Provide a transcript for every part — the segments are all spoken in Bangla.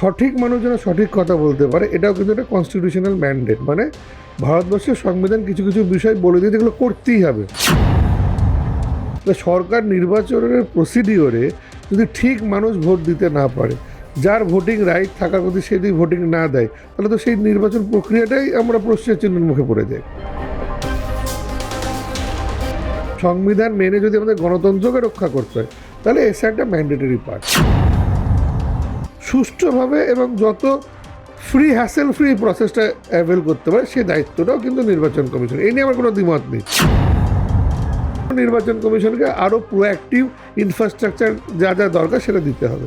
সঠিক মানুষ যেন সঠিক কথা বলতে পারে, এটাও কিন্তু একটা কনস্টিটিউশনাল ম্যান্ডেট। মানে ভারতবর্ষের সংবিধান কিছু কিছু বিষয় বলে দিয়ে যেগুলো করতেই হবে। সরকার নির্বাচনের প্রসিডিওরে যদি ঠিক মানুষ ভোট দিতে না পারে, যার ভোটিং রাইট থাকার কথা সে যদি ভোটিং না দেয়, তাহলে তো সেই নির্বাচন প্রক্রিয়াটাই আমরা প্রশ্নের চিহ্নের মুখে পড়ে যাই। সংবিধান মেনে যদি আমাদের গণতন্ত্রকে রক্ষা করতে হয়, তাহলে এসে একটা ম্যান্ডেটরি পার্ট। সুষ্ঠুভাবে এবং যত হ্যাসেল ফ্রি প্রসেসটা অ্যাভেল করতে পারে সেই দায়িত্বটাও কিন্তু নির্বাচন কমিশন। এই নিয়ে আমার কোনো দ্বিমত নেই। নির্বাচন কমিশনকে আরও প্রোঅ্যাক্টিভ ইনফ্রাস্ট্রাকচার যা যা দরকার সেটা দিতে হবে।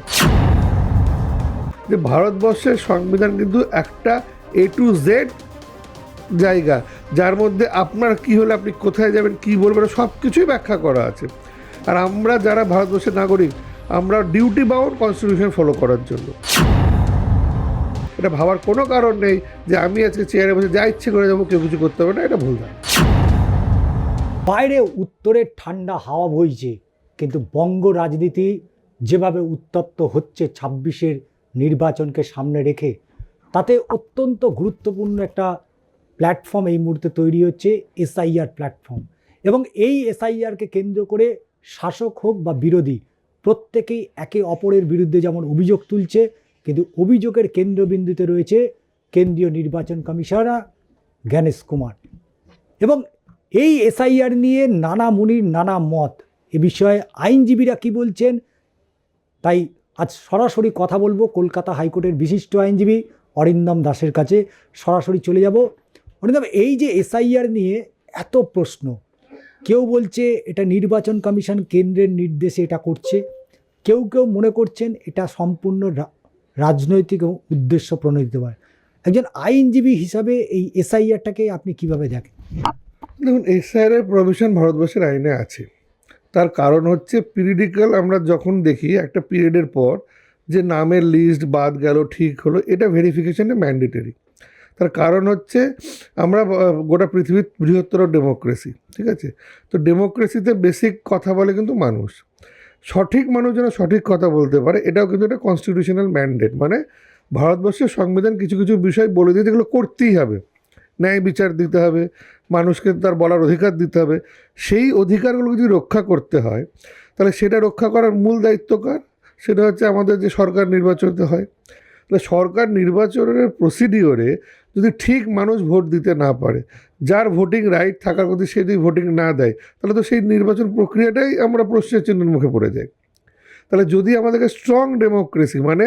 যে ভারতবর্ষের সংবিধান কিন্তু একটা A to Z জায়গা, যার মধ্যে আপনার কি হলে আপনি কোথায় যাবেন, কি বলবেন, সব কিছুই ব্যাখ্যা করা আছে। আর আমরা যারা ভারতবর্ষের নাগরিক, আমরা ডিউটি বাউন্ড কনস্টিটিউশন ফলো করার জন্য। এটা ভাবার কোনো কারণ নেই যে আমি আজকে চেয়ারে বসে যা ইচ্ছে করে যাবো, কেউ কিছু করতে হবে না, এটা ভুল না। বাইরে উত্তরের ঠান্ডা হাওয়া বইছে, কিন্তু বঙ্গ রাজনীতি যেভাবে উত্তপ্ত হচ্ছে 26-এর নির্বাচনকে সামনে রেখে, তাতে অত্যন্ত গুরুত্বপূর্ণ একটা প্ল্যাটফর্ম এই মুহূর্তে তৈরি হচ্ছে SIR প্ল্যাটফর্ম। এবং এই SIRকে কেন্দ্র করে শাসক হোক বা বিরোধী, প্রত্যেকেই একে অপরের বিরুদ্ধে যেমন অভিযোগ তুলছে, কিন্তু অভিযোগের কেন্দ্রবিন্দুতে রয়েছে কেন্দ্রীয় নির্বাচন কমিশনার জ্ঞানেশ কুমার। এবং এই SIR নিয়ে নানা মুনির নানা মত, এ বিষয়ে আইনজীবীরা কি বলছেন, তাই আজ সরাসরি কথা বলবো কলকাতা হাইকোর্টের বিশিষ্ট আইনজীবী অরিন্দম দাসের কাছে। সরাসরি চলে যাব। অরিন্দম, এই যে SIR নিয়ে এত প্রশ্ন, কেউ বলছে এটা নির্বাচন কমিশন কেন্দ্রের নির্দেশে এটা করছে, কেউ কেউ মনে করছেন এটা সম্পূর্ণ রাজনৈতিক উদ্দেশ্য প্রণোদিত হয়। একজন আইনজীবী হিসাবে এই SIRটাকে আপনি কিভাবে দেখেন? দেখুন, SIR এর প্রভিশন ভারতবর্ষের আইনে আছে। তার কারণ হচ্ছে পিরিয়ডিক্যাল, আমরা যখন দেখি একটা পিরিয়ডের পর যে নামের লিস্ট বাদ গেল, ঠিক হলো, এটা ভেরিফিকেশনে ম্যান্ডেটরি। তার কারণ হচ্ছে আমরা গোটা পৃথিবীর বৃহত্তর ডেমোক্রেসি, ঠিক আছে? তো ডেমোক্রেসিতে বেসিক কথা বলে কিন্তু মানুষ। সঠিক মানুষ যেন সঠিক কথা বলতে পারে, এটাও কিন্তু একটা কনস্টিটিউশনাল ম্যান্ডেট। মানে ভারতবর্ষের সংবিধান কিছু কিছু বিষয় বলে দিয়ে যেগুলো করতেই হবে। ন্যায় বিচার দিতে হবে, মানুষকে তার বলার অধিকার দিতে হবে। সেই অধিকারগুলো যদি রক্ষা করতে হয়, তাহলে সেটা রক্ষা করার মূল দায়িত্ব কার? সেটা হচ্ছে আমাদের যে সরকার নির্বাচিত হয়। তাহলে সরকার নির্বাচনের প্রসিডিওরে যদি ঠিক মানুষ ভোট দিতে না পারে, যার ভোটিং রাইট থাকার কথা সে যদি ভোটিং না দেয়, তাহলে তো সেই নির্বাচন প্রক্রিয়াটাই আমরা প্রশ্নের চিহ্নের মুখে পড়ে যাই। তাহলে যদি আমাদেরকে স্ট্রং ডেমোক্রেসি, মানে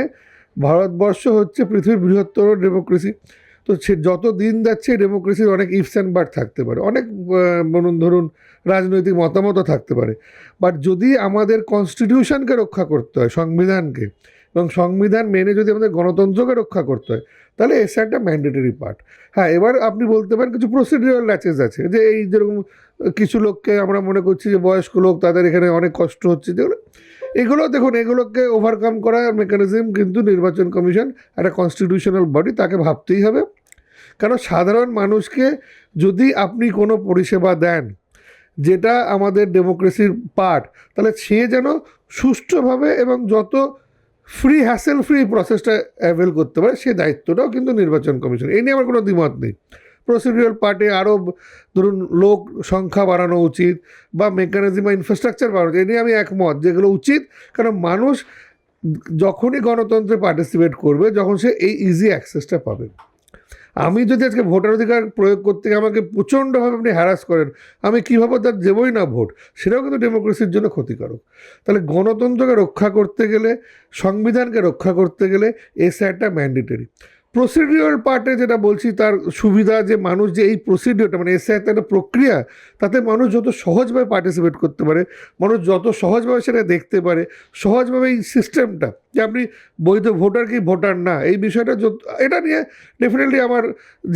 ভারতবর্ষ হচ্ছে পৃথিবীর বৃহত্তর ডেমোক্রেসি, তো সে যত দিন যাচ্ছে ডেমোক্রেসির অনেক ইফস অ্যান্ড বাট থাকতে পারে, অনেক ধরুন রাজনৈতিক মতামতও থাকতে পারে। বাট যদি আমাদের কনস্টিটিউশনকে রক্ষা করতে হয়, সংবিধানকে, এবং সংবিধান মেনে যদি আমাদের গণতন্ত্রকে রক্ষা করতে হয়, তাহলে এসে একটা ম্যান্ডেটরি পার্ট। হ্যাঁ, এবার আপনি বলতে পারেন কিছু প্রসিডিউরাল ল্যাচেস আছে, যে এই যেরকম কিছু লোককে আমরা মনে করছি যে বয়স্ক লোক, তাদের এখানে অনেক কষ্ট হচ্ছে, যেগুলো এগুলো দেখুন, এগুলোকে ওভারকাম করার মেকানিজম কিন্তু নির্বাচন কমিশন একটা কনস্টিটিউশনাল বডি, তাকে ভাবতেই হবে। কারণ সাধারণ মানুষকে যদি আপনি কোনো পরিষেবা দেন যেটা আমাদের ডেমোক্রেসির পার্ট, তাহলে সে যেন সুষ্ঠুভাবে এবং যত হ্যাসেল ফ্রি প্রসেসটা অ্যাভেল করতে পারে সেই দায়িত্বটাও কিন্তু নির্বাচন কমিশন। এই নিয়ে আমার কোনো দ্বিমত নেই। প্রসিডিউরাল পার্টে আরও ধরুন লোক সংখ্যা বাড়ানো উচিত, বা মেকানিজম বা ইনফ্রাস্ট্রাকচার বাড়ানো উচিত, এই নিয়ে আমি একমত, যেগুলো উচিত। কারণ মানুষ যখনই গণতন্ত্রে পার্টিসিপেট করবে, যখন সে এই ইজি অ্যাক্সেসটা পাবে। আমি যদি আজকে ভোটার অধিকার প্রয়োগ করতে গিয়ে আমাকে প্রচণ্ডভাবে আপনি হ্যারাস করেন, আমি কীভাবে তার দেবই না ভোট, সেটাও কিন্তু ডেমোক্রেসির জন্য ক্ষতিকারক। তাহলে গণতন্ত্রকে রক্ষা করতে গেলে, সংবিধানকে রক্ষা করতে গেলে SIRটা ম্যান্ডেটরি। প্রসিডিউরাল পার্টে যেটা বলছি, তার সুবিধা যে মানুষ যে এই প্রসিডিওরটা, মানে SIRটা একটা প্রক্রিয়া, তাতে মানুষ যত সহজভাবে পার্টিসিপেট করতে পারে, মানুষ যত সহজভাবে সেটা দেখতে পারে, সহজভাবে এই সিস্টেমটা যে আপনি বৈধ ভোটার কি ভোটার না, এই বিষয়টা এটা নিয়ে ডেফিনেটলি আমার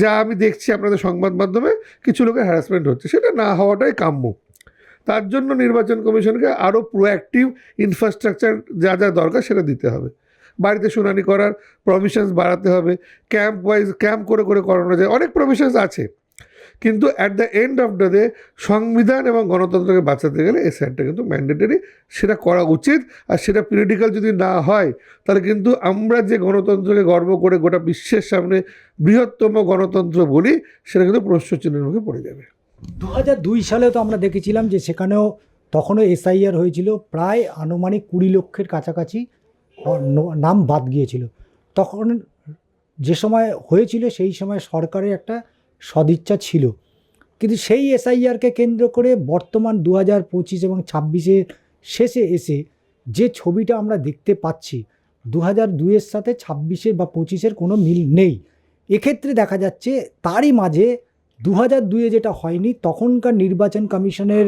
যা আমি দেখছি আপনাদের সংবাদ মাধ্যমে কিছু লোকের হ্যারাসমেন্ট হচ্ছে, সেটা না হওয়াটাই কাম্য। তার জন্য নির্বাচন কমিশনকে আরও প্রোঅ্যাক্টিভ ইনফ্রাস্ট্রাকচার যা যা দরকার সেটা দিতে হবে। বাড়িতে শুনানি করার প্রভিশনস বাড়াতে হবে, ক্যাম্প ওয়াইজ ক্যাম্প করে করে করানো যায়, অনেক প্রভিশনস আছে। কিন্তু at the end of the day সংবিধান এবং গণতন্ত্রকে বাঁচাতে গেলে এসআইআরটা কিন্তু ম্যান্ডেটরি, সেটা করা উচিত। আর সেটা পিরিয়ডিক্যাল যদি না হয় তাহলে কিন্তু আমরা যে গণতন্ত্রকে গর্ব করে গোটা বিশ্বের সামনে বৃহত্তম গণতন্ত্র বলি, সেটা কিন্তু প্রশ্নচিহ্নের মুখে পড়ে যাবে। 2002 সালে তো আমরা দেখেছিলাম যে সেখানেও তখনও এসআইআর হয়েছিল, প্রায় আনুমানিক 20 লক্ষের কাছাকাছি নাম বাদ গিয়েছিল। তখন যে সময় হয়েছিল সেই সময় সরকারের একটা সদিচ্ছা ছিল, কিন্তু সেই এসআইআরকে কেন্দ্র করে বর্তমান 2025 এবং 26-এর শেষে এসে যে ছবিটা আমরা দেখতে পাচ্ছি, 2002-এর সাথে 26-এর বা 25-এর কোনো মিল নেই। এক্ষেত্রে দেখা যাচ্ছে তারই মাঝে 2002-এ যেটা হয়নি, তখনকার নির্বাচন কমিশনের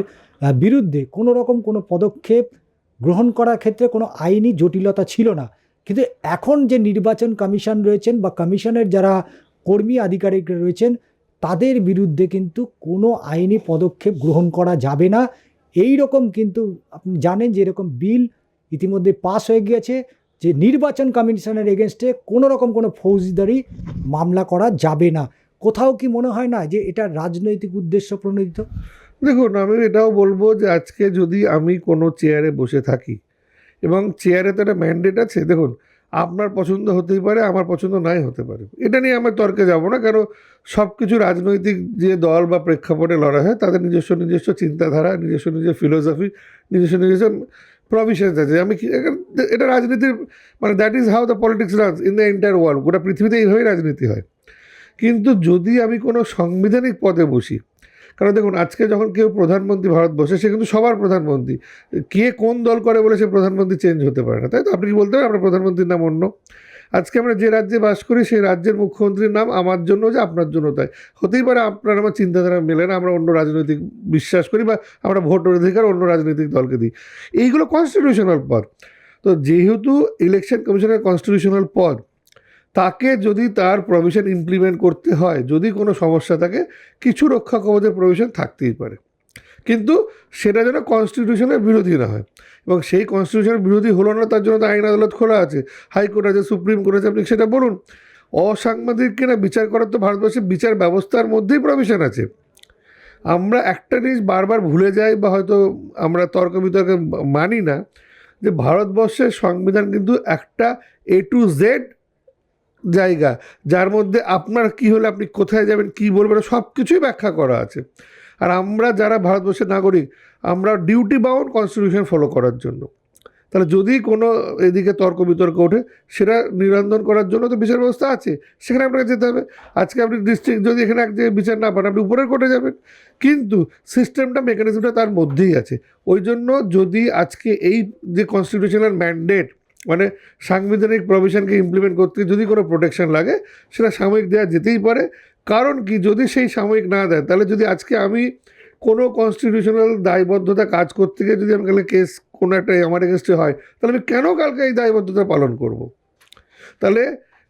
বিরুদ্ধে কোনো রকম কোনো পদক্ষেপ গ্রহণ করার ক্ষেত্রে কোনো আইনি জটিলতা ছিল না। কিন্তু এখন যে নির্বাচন কমিশন রয়েছেন বা কমিশনের যারা কর্মী আধিকারিক রয়েছেন, তাদের বিরুদ্ধে কিন্তু কোনো আইনি পদক্ষেপ গ্রহণ করা যাবে না। এই রকম কিন্তু আপনি জানেন যে এরকম বিল ইতিমধ্যে পাস হয়ে গিয়েছে যে নির্বাচন কমিশনের এগেনস্টে কোনো রকম কোনো ফৌজদারি মামলা করা যাবে না। কোথাও কি মনে হয় না যে এটা রাজনৈতিক উদ্দেশ্য প্রণোদিত? দেখুন, আমি এটাও বলবো যে আজকে যদি আমি কোনো চেয়ারে বসে থাকি এবং চেয়ারে তো একটা ম্যান্ডেট আছে, দেখুন আপনার পছন্দ হতেই পারে, আমার পছন্দ নাই হতে পারে, এটা নিয়ে আমরা তর্কে যাব না। কারণ সব কিছু রাজনৈতিক যে দল বা প্রেক্ষাপটে লড়াই হয়, তাদের নিজস্ব নিজস্ব চিন্তাধারা, নিজস্ব নিজস্ব ফিলোসফি, নিজস্ব নিজস্ব প্রভিশনস আছে। এটা রাজনীতির মানে that is how the politics runs in the entire world. গোটা পৃথিবীতে এইভাবেই রাজনীতি হয়। কিন্তু যদি আমি কোনো সাংবিধানিক পদে বসি, কারণ দেখুন আজকে যখন কেউ প্রধানমন্ত্রী ভারতবর্ষে, সে কিন্তু সবার প্রধানমন্ত্রী। কে কোন দল করে বলে সে প্রধানমন্ত্রী চেঞ্জ হতে পারে না, তাই তো? আপনি কি বলতে পারেন আপনার প্রধানমন্ত্রীর নাম অন্য? আজকে আমরা যে রাজ্যে বাস করি সেই রাজ্যের মুখ্যমন্ত্রীর নাম আমার জন্য যে আপনার জন্য তাই হতেই পারে। আপনার আমার চিন্তাধারা মেলে না, আমরা অন্য রাজনৈতিক বিশ্বাস করি বা আমরা ভোট অধিকার অন্য রাজনৈতিক দলকে দিই। এইগুলো কনস্টিটিউশনাল পদ। তো যেহেতু ইলেকশন কমিশনের কনস্টিটিউশনাল পদ, তাকে যদি তার প্রভিশন ইমপ্লিমেন্ট করতে হয়, যদি কোনো সমস্যা থাকে, কিছু রক্ষা কবচের প্রভিশন থাকতেই পারে, কিন্তু সেটা যেন কনস্টিটিউশনের বিরোধী না হয়। এবং সেই কনস্টিটিউশনের বিরোধী হলো না, তার জন্য তো আইন আদালত খোলা আছে, হাইকোর্ট আছে, সুপ্রিম কোর্ট আছে, আপনি সেটা বলুন। অসাংবাদিককে না বিচার করার তো ভারতবর্ষের বিচার ব্যবস্থার মধ্যেই প্রভিশন আছে। আমরা একটা জিনিস বারবার ভুলে যাই বা হয়তো আমরা তর্ক বিতর্কে মানি না, যে ভারতবর্ষের সংবিধান কিন্তু একটা A to Z জায়গা, যার মধ্যে আপনার কি হলে আপনি কোথায় যাবেন, কি বলবেন, সব কিছুই ব্যাখ্যা করা আছে। আর আমরা যারা ভারতবর্ষের নাগরিক, আমরা ডিউটি বাউন্ড কনস্টিটিউশন ফলো করার জন্য। তাহলে যদি কোনো এদিকে তর্ক বিতর্ক ওঠে, সেটা নিরন্দন করার জন্য তো বিচার ব্যবস্থা আছে, সেখানে আপনাকে যেতে হবে। আজকে আপনি ডিস্ট্রিক্ট যদি এখানে এক জায়গায় বিচার না পান, আপনি উপরের কোর্টে যাবেন, কিন্তু সিস্টেমটা, মেকানিজমটা তার মধ্যেই আছে। ওই জন্য যদি আজকে এই যে কনস্টিটিউশনাল ম্যান্ডেট মানে সাংবিধানিক প্রভিশনকে ইমপ্লিমেন্ট করতে যদি কোনো প্রোটেকশন লাগে, সেটা সাময়িক দেওয়া যেতেই পারে। কারণ কি, যদি সেই সাময়িক না দেয়, তাহলে যদি আজকে আমি কোনো কনস্টিটিউশনাল দায়বদ্ধতা কাজ করতে গিয়ে যদি আমি কালকে কেস কোনো একটা আমার এগেনস্টে হয়, তাহলে আমি কেন কালকে এই দায়বদ্ধতা পালন করব? তাহলে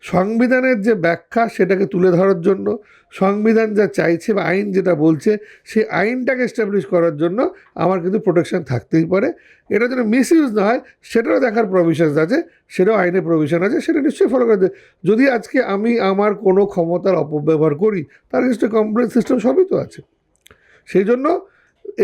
সংবিধানের যে ব্যাখ্যা, সেটাকে তুলে ধরার জন্য, সংবিধান যা চাইছে বা আইন যেটা বলছে, সেই আইনটাকে এস্টাবলিশ করার জন্য আমার কিন্তু প্রোটেকশন থাকতেই পারে। এটা যেন মিসইউজ না হয়, সেটাও দেখার প্রভিশনস আছে, সেটাও আইনে প্রভিশন আছে, সেটা নিশ্চয়ই ফলো করতে। যদি আজকে আমি আমার কোনো ক্ষমতার অপব্যবহার করি, তার নিশ্চয়ই কমপ্লেন সিস্টেম সবই তো আছে। সেই জন্য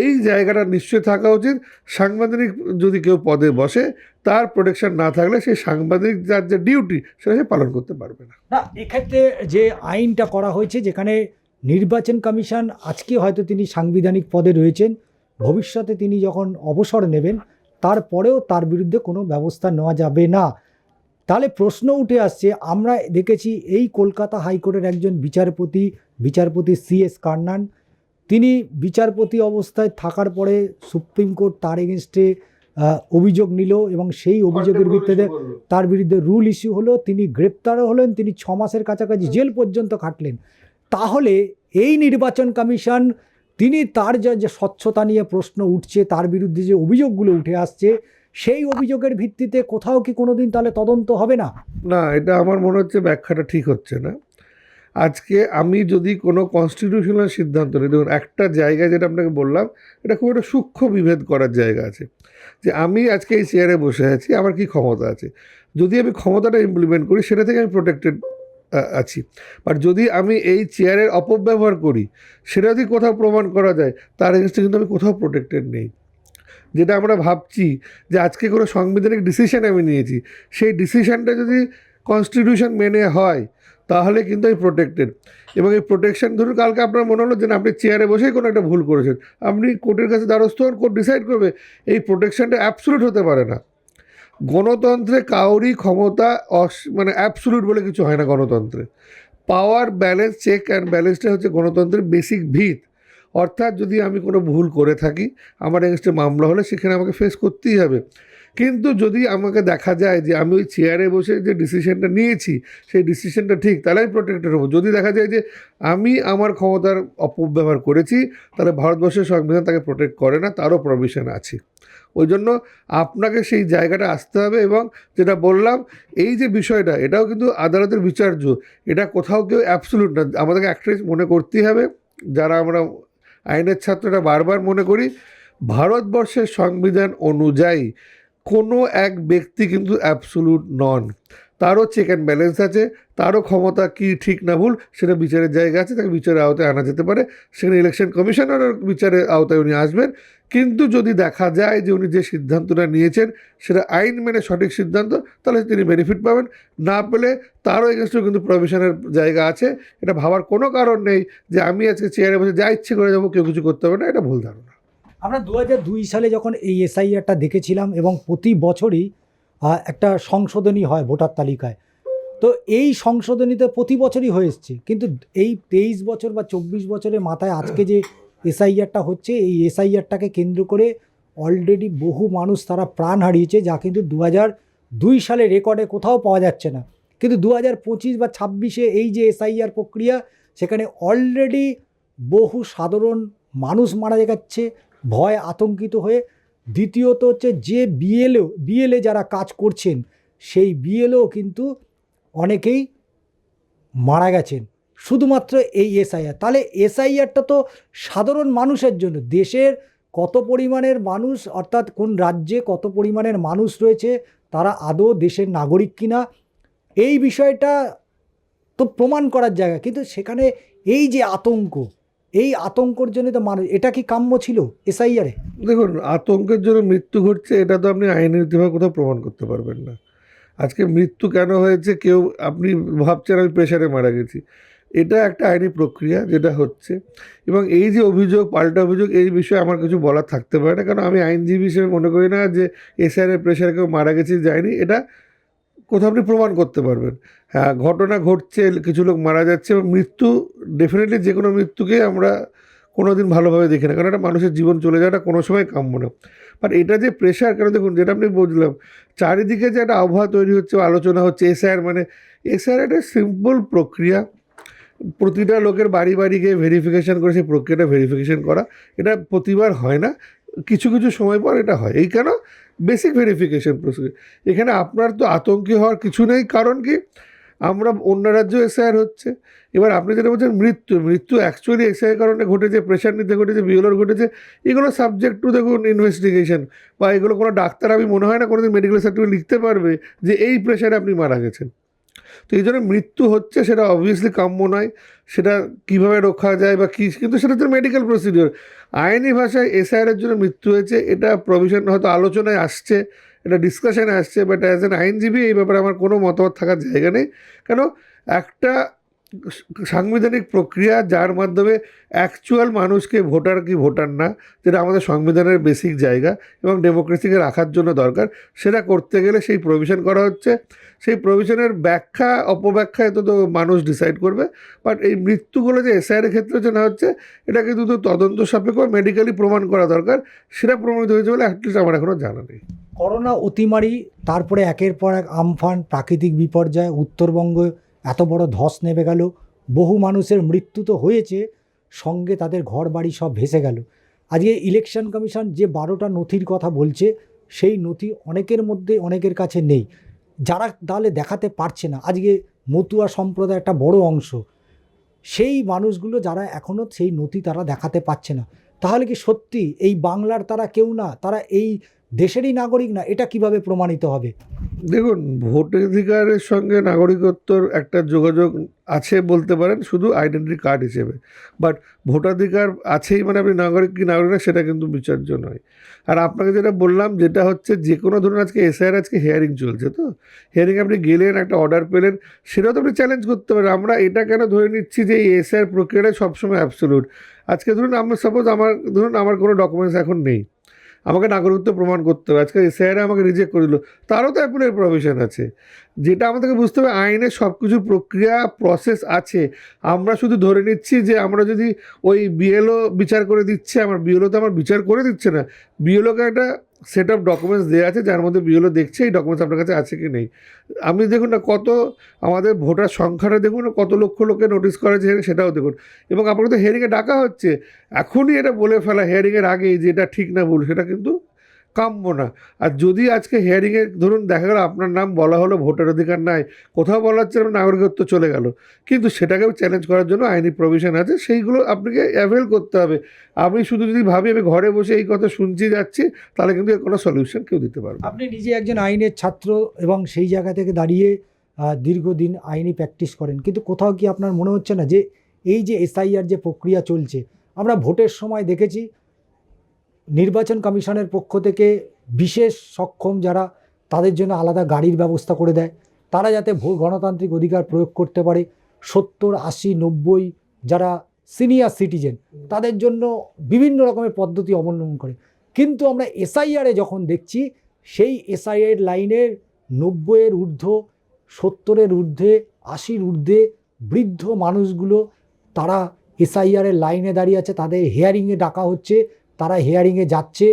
এই জায়গাটা নিশ্চয়ই থাকা উচিত। সাংবাদিক যদি কেউ পদে বসে, তার প্রোটেকশন না থাকলে সেই সাংবাদিক যার যে ডিউটি, সেটা সে পালন করতে পারবে না। না, এক্ষেত্রে যে আইনটা করা হয়েছে, যেখানে নির্বাচন কমিশন আজকে হয়তো তিনি সাংবিধানিক পদে রয়েছেন, ভবিষ্যতে তিনি যখন অবসর নেবেন তারপরেও তার বিরুদ্ধে কোনো ব্যবস্থা নেওয়া যাবে না। তাহলে প্রশ্ন উঠে আসছে, আমরা দেখেছি এই কলকাতা হাইকোর্টের একজন বিচারপতি CS কান্নান, তিনি বিচারপতি অবস্থায় থাকার পরে সুপ্রিম কোর্ট তার এগেনস্টে অভিযোগ নিল এবং সেই অভিযোগের ভিত্তিতে তার বিরুদ্ধে রুল ইস্যু হলো, তিনি গ্রেপ্তারও হলেন, তিনি 6 মাসের কাছাকাছি জেল পর্যন্ত খাটলেন। তাহলে এই নির্বাচন কমিশন, তিনি তার যে স্বচ্ছতা নিয়ে প্রশ্ন উঠছে, তার বিরুদ্ধে যে অভিযোগগুলো উঠে আসছে, সেই অভিযোগের ভিত্তিতে কোথাও কি কোনোদিন তাহলে তদন্ত হবে না? না, এটা আমার মনে হচ্ছে ব্যাখ্যাটা ঠিক হচ্ছে না। আজকে আমি যদি কোনো কনস্টিটিউশনাল সিদ্ধান্ত নিই, দেখুন একটা জায়গায় যেটা আপনাকে বললাম, এটা খুব একটা সূক্ষ্ম বিভেদ করার জায়গা আছে, যে আমি আজকে এই চেয়ারে বসে আছি, আমার কি ক্ষমতা আছে। যদি আমি ক্ষমতাটা ইমপ্লিমেন্ট করি, সেটা থেকে আমি প্রোটেক্টেড আছি। বাট যদি আমি এই চেয়ারের অপব্যবহার করি, সেটা যদি কোথাও প্রমাণ করা যায়, তার এগেনস্টে কিন্তু আমি কোথাও প্রোটেক্টেড নেই। যেটা আমরা ভাবছি যে আজকে কোনো সাংবিধানিক ডিসিশন আমি নিয়েছি, সেই ডিসিশনটা যদি কনস্টিটিউশন মেনে হয়, তাহলে কিন্তু আমি প্রোটেক্টেড। এবং এই প্রোটেকশন ধরুন কালকে আপনার মনে হলো যে না, আপনি চেয়ারে বসেই কোনো একটা ভুল করেছেন, আপনি কোর্টের কাছে দ্বারস্থ হন, কোর্ট ডিসাইড করবে। এই প্রোটেকশনটা অ্যাবসোলিউট হতে পারে না। গণতন্ত্রে কাউরই ক্ষমতা মানে অ্যাবসোলিউট বলে কিছু হয় না গণতন্ত্রে। পাওয়ার ব্যালেন্স, চেক অ্যান্ড ব্যালেন্সটা হচ্ছে গণতন্ত্রের বেসিক ভিত। অর্থাৎ যদি আমি কোনো ভুল করে থাকি, আমার এগেনস্টে মামলা হলে সেখানে আমাকে ফেস করতেই হবে। কিন্তু যদি আমাকে দেখা যায় যে আমি ওই চেয়ারে বসে যে ডিসিশনটা নিয়েছি, সেই ডিসিশনটা ঠিক, তাহলে আমি প্রোটেক্টেড হবো। যদি দেখা যায় যে আমি আমার ক্ষমতার অপব্যবহার করেছি, তাহলে ভারতবর্ষের সংবিধান তাকে প্রোটেক্ট করে না, তারও প্রভিশন আছে। ওই জন্য আপনাকে সেই জায়গাটা আসতে হবে। এবং যেটা বললাম, এই যে বিষয়টা, এটাও কিন্তু আদালতের বিচার্য, এটা কোথাও কেউ অ্যাবসোলিউট না। আমাদেরকে একটা মনে করতেই হবে, যারা আমরা আইনের ছাত্ররা বারবার মনে করি, ভারতবর্ষের সংবিধান অনুযায়ী কোনো এক ব্যক্তি কিন্তু অ্যাবসোলিউট নন। তারও চেক অ্যান্ড ব্যালেন্স আছে, তারও ক্ষমতা কি ঠিক না ভুল সেটা বিচারের জায়গা আছে, তাকে বিচারের আওতায় আনা যেতে পারে। সেখানে ইলেকশন কমিশনারের বিচারের আওতায় উনি আসবেন। কিন্তু যদি দেখা যায় যে উনি যে সিদ্ধান্তটা নিয়েছেন সেটা আইন মেনে সঠিক সিদ্ধান্ত, তাহলে তিনি বেনিফিট পাবেন। না পেলে তারও এগেনস্টও কিন্তু প্রভিশনের জায়গা আছে। এটা ভাবার কোনো কারণ নেই যে আমি আজকে চেয়ারে বসে যা ইচ্ছে করে যাবো, কেউ কিছু করতে হবে না, এটা ভুল ধারণা। আমরা 2002 সালে যখন এই এসআইআরটা দেখেছিলাম, এবং প্রতি বছরই একটা সংশোধনী হয় ভোটার তালিকায়, তো এই সংশোধনীতে প্রতি বছরই হয়ে এসছে। কিন্তু এই 23 বছর বা 24 বছরের মাথায় আজকে যে এসআইআরটা হচ্ছে, এই এসআইআরটাকে কেন্দ্র করে অলরেডি বহু মানুষ তারা প্রাণ হারিয়েছে, যা কিন্তু 2002 সালে রেকর্ডে কোথাও পাওয়া যাচ্ছে না। কিন্তু 2025 বা 26-এ এই যে এসআইআর প্রক্রিয়া, সেখানে অলরেডি বহু সাধারণ মানুষ মারা যাচ্ছে ভয় আতঙ্কিত হয়ে। দ্বিতীয়ত হচ্ছে যে বিএলএ যারা কাজ করছেন, সেই বিএলও কিন্তু অনেকেই মারা গেছেন শুধুমাত্র এই এসআইআর। তাহলে এসআইআরটা তো সাধারণ মানুষের জন্য, দেশের কত পরিমাণের মানুষ, অর্থাৎ কোন রাজ্যে কত পরিমাণের মানুষ রয়েছে, তারা আদৌ দেশের নাগরিক কিনা, এই বিষয়টা তো প্রমাণ করার জায়গা। কিন্তু সেখানে এই যে আতঙ্ক, এই আতঙ্কর জন্য তো মানুষ, এটা কি কাম্য ছিল এসআইআরে? দেখুন, আতঙ্কের জন্য মৃত্যু ঘটছে, এটা তো আপনি আইনের ইতিভাবে কোথাও প্রমাণ করতে পারবেন না। আজকে মৃত্যু কেন হয়েছে, কেউ আপনি ভাবছেন আমি প্রেশারে মারা গেছি, এটা একটা আইনি প্রক্রিয়া যেটা হচ্ছে। এবং এই যে অভিযোগ, পাল্টা অভিযোগ, এই বিষয়ে আমার কিছু বলার থাকতে পারে না, কারণ আমি আইনজীবী হিসেবে মনে করি না যে এসআইআরের প্রেশারে কেউ মারা গেছে যায়নি, এটা কোথাও আপনি প্রমাণ করতে পারবেন। হ্যাঁ, ঘটনা ঘটছে, কিছু লোক মারা যাচ্ছে, এবং মৃত্যু ডেফিনেটলি যে কোনো মৃত্যুকে আমরা কোনো দিন ভালোভাবে দেখি না, কারণ একটা মানুষের জীবন চলে যাওয়াটা কোনো সময় কাম্য না। বাট এটা যে প্রেশার, কারণ দেখুন যেটা আপনি বুঝলাম, চারিদিকে যে একটা আবহাওয়া তৈরি হচ্ছে, আলোচনা হচ্ছে এসআইআর মানে, এসআইআর একটা সিম্পল প্রক্রিয়া। প্রতিটা লোকের বাড়ি বাড়ি গিয়ে ভেরিফিকেশান করে সেই প্রক্রিয়াটা ভেরিফিকেশান করা, এটা প্রতিবার হয় না, কিছু কিছু সময় পর এটা হয়। এই কেন? Basic verification procedure. এখানে আপনার তো আতঙ্কি হওয়ার কিছু নেই, কারণ কি, আমরা অন্য রাজ্যেও এসআইআর হচ্ছে। এবার আপনি যেটা বলছেন মৃত্যু অ্যাকচুয়ালি এসআইআর কারণে ঘটেছে, প্রেশার নিতে ঘটেছে, বিওলোর ঘটেছে, এগুলো সাবজেক্ট টু দেখুন ইনভেস্টিগেশন, বা এগুলো কোনো ডাক্তার, আমি মনে হয় না কোনোদিন মেডিকেল সার্টিফিকেট লিখতে পারবে যে এই প্রেশারে আপনি মারা গেছেন। তো এই জন্য মৃত্যু হচ্ছে, সেটা অবভিয়াসলি কাম্য নয়। সেটা কীভাবে রক্ষা যায় বা কী, কিন্তু সেটা তো মেডিকেল প্রসিডিওর। আইনি ভাষায় এসআইআরের জন্য মৃত্যু হয়েছে, এটা প্রভিশন হয়তো আলোচনায় আসছে, এটা ডিসকাশনে আসছে, বাট অ্যাজ অ্যান আইনজীবী এই ব্যাপারে আমার কোনো মতামত থাকার জায়গা নেই। কেন? একটা সাংবিধানিক প্রক্রিয়া যার মাধ্যমে অ্যাকচুয়াল মানুষকে ভোটার কি ভোটার না, যেটা আমাদের সংবিধানের বেসিক জায়গা এবং ডেমোক্রেসিকে রাখার জন্য দরকার, সেটা করতে গেলে সেই প্রভিশন করা হচ্ছে। সেই প্রভিশনের ব্যাখ্যা অপব্যাখ্যা এত তো মানুষ ডিসাইড করবে। বাট এই মৃত্যুগুলো যে এসআইআরের ক্ষেত্রে যে না হচ্ছে, এটা কিন্তু তদন্ত সাপেক্ষ মেডিকেলি প্রমাণ করা দরকার। সেটা প্রমাণিত হয়েছে বলে অ্যাটলিস্ট আমার এখনও জানা নেই। করোনা অতিমারি, তারপরে একের পর এক আমফান, প্রাকৃতিক বিপর্যয়, উত্তরবঙ্গে এত বড় ধস নেমে গেল, বহু মানুষের মৃত্যু তো হয়েছে, সঙ্গে তাদের ঘর বাড়ি সব ভেসে গেল। আজকে ইলেকশন কমিশন যে 12টা নথির কথা বলছে, সেই নথি অনেকের মধ্যে অনেকের কাছে নেই, যারা তাহলে দেখাতে পারছে না। আজকে মতুয়া সম্প্রদায় একটা বড় অংশ, সেই মানুষগুলো যারা এখনও সেই নথি তারা দেখাতে পারছে না, তাহলে কি সত্যি এই বাংলার তারা কেউ না, তারা এই দেশেরই নাগরিক না? এটা কিভাবে প্রমাণিত হবে? দেখুন, ভোটাধিকারের সঙ্গে নাগরিকত্বর একটা যোগাযোগ আছে বলতে পারেন, শুধু আইডেন্টিটি কার্ড হিসেবে। বাট ভোটাধিকার আছেই মানে আপনি নাগরিক কি নাগরিক না, সেটা কিন্তু বিচার্য নয়। আর আপনাকে যেটা বললাম, যেটা হচ্ছে যে কোনো ধরুন আজকে এসআইআর আজকে হিয়ারিং চলছে, তো হিয়ারিং আপনি গেলেন, একটা অর্ডার পেলেন, সেটাও তো আপনি চ্যালেঞ্জ করতে পারেন। আমরা এটা কেন ধরে নিচ্ছি যে এই এসআইআর প্রক্রিয়াটা সবসময় অ্যাবসোলিউট? আজকে ধরুন আমার কোনো ডকুমেন্টস এখন নেই, আমাকে নাগরিকত্ব প্রমাণ করতে হবে, আজকে এসআইআর আমাকে রিজেক্ট করে দিল, তারও তো অ্যাপিলের প্রভিশন আছে। যেটা আমাদেরকে বুঝতে হবে, আইনের সব কিছু প্রক্রিয়া প্রসেস আছে। আমরা শুধু ধরে নিচ্ছি যে আমরা যদি ওই বিএলও বিচার করে দিচ্ছে, আমার বিএলও তো আমার বিচার করে দিচ্ছে না, বিএলওকে একটা সেট অফ ডকুমেন্টস দেওয়া আছে, যার মধ্যে বিএলও দেখছে এই ডকুমেন্টস আপনার কাছে আছে কি নেই। আপনি দেখুন না, কত আমাদের ভোটার সংখ্যাটা দেখুন না, কত লক্ষ লোককে নোটিশ করেছে, সেটাও দেখুন। এবং আপনাকে তো হিয়ারিংয়ে ডাকা হচ্ছে, এখনই এটা বলে ফেলা হিয়ারিংয়ের আগেই যে এটা ঠিক না ভুল, সেটা কিন্তু কাম্য না। আর যদি আজকে হিয়ারিংয়ে ধরুন দেখা গেল আপনার নাম বলা হলো, ভোটার অধিকার নাই, কোথাও বলা হচ্ছে আপনার নাগরিকত্ব চলে গেল, কিন্তু সেটাকেও চ্যালেঞ্জ করার জন্য আইনি প্রভিশন আছে, সেইগুলো আপনাকে অ্যাভেল করতে হবে। আমি শুধু যদি ভাবি আমি ঘরে বসে এই কথা শুনছি যাচ্ছি, তাহলে কিন্তু এর কোনো সলিউশন কেউ দিতে পারবে না। আপনি নিজে একজন আইনের ছাত্র এবং সেই জায়গা থেকে দাঁড়িয়ে দীর্ঘদিন আইনি প্র্যাকটিস করেন, কিন্তু কোথাও কি আপনার মনে হচ্ছে না যে এই যে এসআইআর যে প্রক্রিয়া চলছে, আমরা ভোটের সময় দেখেছি নির্বাচন কমিশনের পক্ষ থেকে বিশেষ সক্ষম যারা, তাদের জন্য আলাদা গাড়ির ব্যবস্থা করে দেয়, তারা যাতে গণতান্ত্রিক অধিকার প্রয়োগ করতে পারে। 70, 80, 90 যারা সিনিয়র সিটিজেন, তাদের জন্য বিভিন্ন রকমের পদ্ধতি অবলম্বন করে। কিন্তু আমরা এসআইআরে যখন দেখছি, সেই এসআইআর লাইনের 90-এর ঊর্ধ্ব, 70-এর ঊর্ধ্বে, 80-র ঊর্ধ্বে বৃদ্ধ মানুষগুলো তারা এসআইআরের লাইনে দাঁড়িয়ে আছে, তাদের হিয়ারিংয়ে ডাকা হচ্ছে, তারা হিয়ারিংয়ে যাচ্ছে।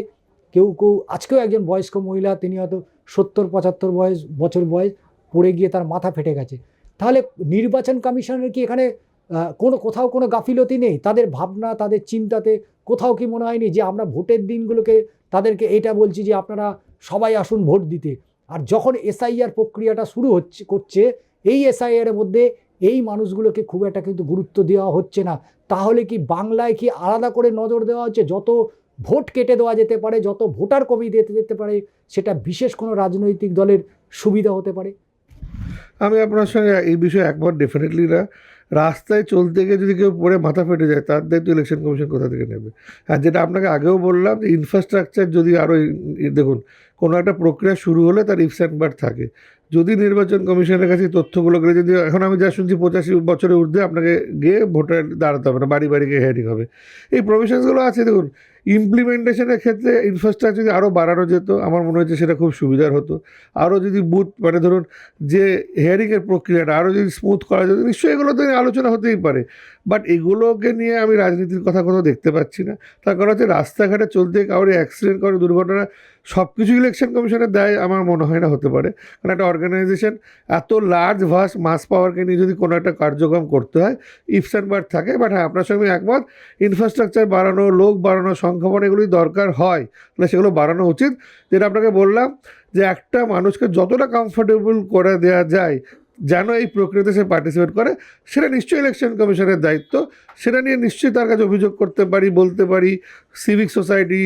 কেউ আজকেও একজন বয়স্ক মহিলা, তিনি হয়তো 70-75 বছর বয়স, পড়ে গিয়ে তার মাথা ফেটে গেছে। তাহলে নির্বাচন কমিশনের কি এখানে কোথাও কোনো গাফিলতি নেই? তাদের ভাবনা, তাদের চিন্তাতে কোথাও কি মনে হয়নি যে আমরা ভোটের দিনগুলোকে তাদেরকে এটা বলছি যে আপনারা সবাই আসুন ভোট দিতে, আর যখন এসআইআর প্রক্রিয়াটা শুরু করছে, এই এসআইআরের মধ্যে এই মানুষগুলোকে খুব একটা কিন্তু গুরুত্ব দেওয়া হচ্ছে না? তাহলে কি বাংলায় কি আলাদা করে নজর দেওয়া হচ্ছে? যত ভোট কেটে দেওয়া যেতে পারে, যত ভোটার কমিয়ে দিতে যেতে পারে, সেটা বিশেষ কোনো রাজনৈতিক দলের সুবিধা হতে পারে? আমি আপনার সঙ্গে এই বিষয়ে একবার ডেফিনেটলি না। রাস্তায় চলতে গিয়ে যদি কেউ পড়ে মাথা ফেটে যায়, তার দায়িত্ব ইলেকশন কমিশন কোথা থেকে নেবে? আর যেটা আপনাকে আগেও বললাম, যে ইনফ্রাস্ট্রাকচার যদি আরও দেখুন, কোনো একটা প্রক্রিয়া শুরু হলে তার ইফস অ্যান্ড বাট থাকে। যদি নির্বাচন কমিশনের কাছে তথ্যগুলো গেলে, যদি এখন আমি যা শুনছি 85 বছরের ঊর্ধ্বে আপনাকে গিয়ে ভোটার দাঁড়াতে হবে না, বাড়ি বাড়ি গিয়ে হেয়ারিং হবে, এই প্রভিশনসগুলো আছে। দেখুন, ইমপ্লিমেন্টেশনের ক্ষেত্রে ইনফ্রাস্ট্রাকচার যদি আরও বাড়ানো যেত, আমার মনে হচ্ছে সেটা খুব সুবিধার হতো। আরও যদি বুথ মানে ধরুন যে হিয়ারিংয়ের প্রক্রিয়াটা আরও যদি স্মুথ করা যেত, নিশ্চয়ই এগুলো তো নিয়ে আলোচনা হতেই পারে। বাট এগুলোকে নিয়ে আমি রাজনীতির কথা কোথাও দেখতে পাচ্ছি না। তার কারণ হচ্ছে রাস্তাঘাটে চলতে কাউরে অ্যাক্সিডেন্ট করে, দুর্ঘটনা, সব কিছু ইলেকশন কমিশনের দায় আমার মনে হয় না হতে পারে। কারণ একটা অর্গানাইজেশন এত লার্জ ভাস্ট মাস পাওয়ারকে নিয়ে যদি কোনো একটা কার্যক্রম করতে হয়, ইফস অ্যান্ড বাট থাকে। বাট হ্যাঁ, আপনার সঙ্গে একমত, ইনফ্রাস্ট্রাকচার বাড়ানো, লোক বাড়ানো, সংখ্যা বাড়ানো, এগুলি দরকার হয়, তাহলে সেগুলো বাড়ানো উচিত। যেটা আপনাকে বললাম, যে একটা মানুষকে যতটা কমফোর্টেবল করে দেওয়া যায় যেন এই প্রক্রিয়াতে সে পার্টিসিপেট করে, সেটা নিশ্চয়ই ইলেকশন কমিশনের দায়িত্ব। সেটা নিয়ে নিশ্চয়ই তার কাছে অভিযোগ করতে পারি, বলতে পারি, সিভিক সোসাইটি,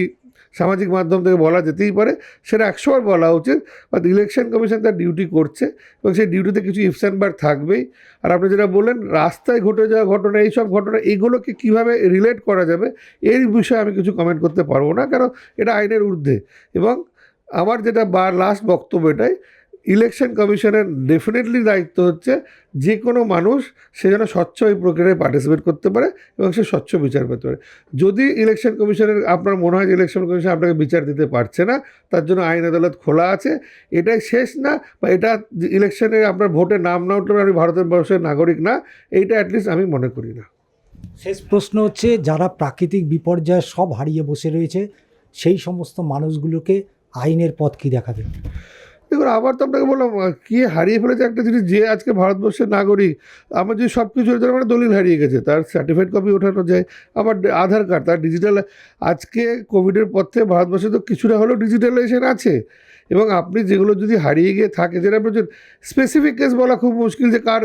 সামাজিক মাধ্যম থেকে বলা যেতেই পারে, সেটা 100 বার বলা উচিত। বাট ইলেকশন কমিশন তার ডিউটি করছে, এবং সেই ডিউটিতে কিছু ইফস অ্যান্ড বাট থাকবেই। আর আপনি যেটা বললেন, রাস্তায় ঘটে যাওয়া ঘটনা, এইসব ঘটনা, এইগুলোকে কীভাবে রিলেট করা যাবে, এই বিষয়ে আমি কিছু কমেন্ট করতে পারবো না, কারণ এটা আইনের ঊর্ধ্বে। এবং আমার যেটা লাস্ট বক্তব্য এটাই, ইলেকশন কমিশনের ডেফিনেটলি দায়িত্ব হচ্ছে যে কোনো মানুষ সে যেন স্বচ্ছ এই প্রক্রিয়ায় পার্টিসিপেট করতে পারে এবং সে স্বচ্ছ বিচার পেতে পারে। যদি ইলেকশন কমিশনের আপনার মনে হয় যে ইলেকশন কমিশন আপনাকে বিচার দিতে পারছে না, তার জন্য আইন আদালত খোলা আছে, এটাই শেষ না, বা এটা ইলেকশনে আপনার ভোটে নাম না উঠলে আপনি ভারতের বর্ষের নাগরিক না, এইটা অ্যাটলিস্ট আমি মনে করি না। শেষ প্রশ্ন হচ্ছে, যারা প্রাকৃতিক বিপর্যয়ে সব হারিয়ে বসে রয়েছে, সেই সমস্ত মানুষগুলোকে আইনের পথ কী দেখাবে? দেখুন, আবার তো আপনাকে বললাম, কে হারিয়ে ফেলেছে একটা জিনিস, যে আজকে ভারতবর্ষের নাগরিক, আমার যে সব কিছু মানে দলিল হারিয়ে গেছে, তার সার্টিফাইড কপি ওঠানো যায়, আবার আধার কার্ড, তার ডিজিটাল, আজকে কোভিডের পর থেকে ভারতবর্ষে তো কিছুটা হলেও ডিজিটালাইজেশন আছে। এবং আপনি যেগুলো যদি হারিয়ে গিয়ে থাকে, যেটা বলছেন স্পেসিফিক কেস বলা খুব মুশকিল যে কার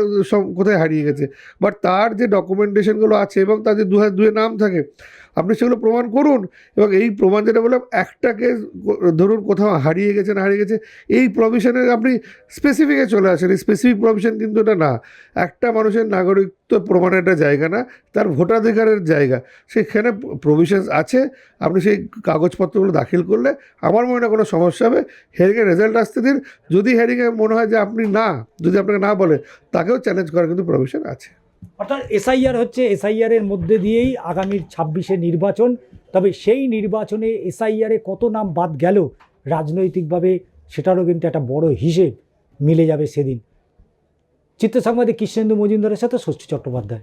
কোথায় হারিয়ে গেছে, বাট তার যে ডকুমেন্টেশনগুলো আছে এবং তার যে দুয়ে নাম থাকে, আপনি সেগুলো প্রমাণ করুন। এবং এই প্রমাণ যেটা বললাম, একটা কেস ধরুন কোথাও হারিয়ে গেছে, এই প্রভিশনের আপনি স্পেসিফিকে চলে আসেন। এই স্পেসিফিক প্রভিশন কিন্তু এটা না, একটা মানুষের নাগরিকত্ব প্রমাণের একটা জায়গা না, তার ভোটাধিকারের জায়গা। সেখানে প্রভিশনস আছে, আপনি সেই কাগজপত্রগুলো দাখিল করলে আমার মনে হয় কোনো সমস্যা হবে। হেয়ারিংয়ের রেজাল্ট আসতে দিন, যদি হেয়ারিংয়ে মনে হয় যে আপনি না, যদি আপনাকে না বলে, তাকেও চ্যালেঞ্জ করার কিন্তু প্রভিশন আছে। অর্থাৎ এসআইআর হচ্ছে, এসআইআরের মধ্যে দিয়েই আগামীর 26-এ নির্বাচন। তবে সেই নির্বাচনে এসআইআরে কত নাম বাদ গেল রাজনৈতিকভাবে, সেটারও কিন্তু একটা বড় হিসেব মিলে যাবে সেদিন। চিত্র সাংবাদিক কৃষ্ণেন্দু মজুমদারের সাথে ষষ্ঠী চট্টোপাধ্যায়।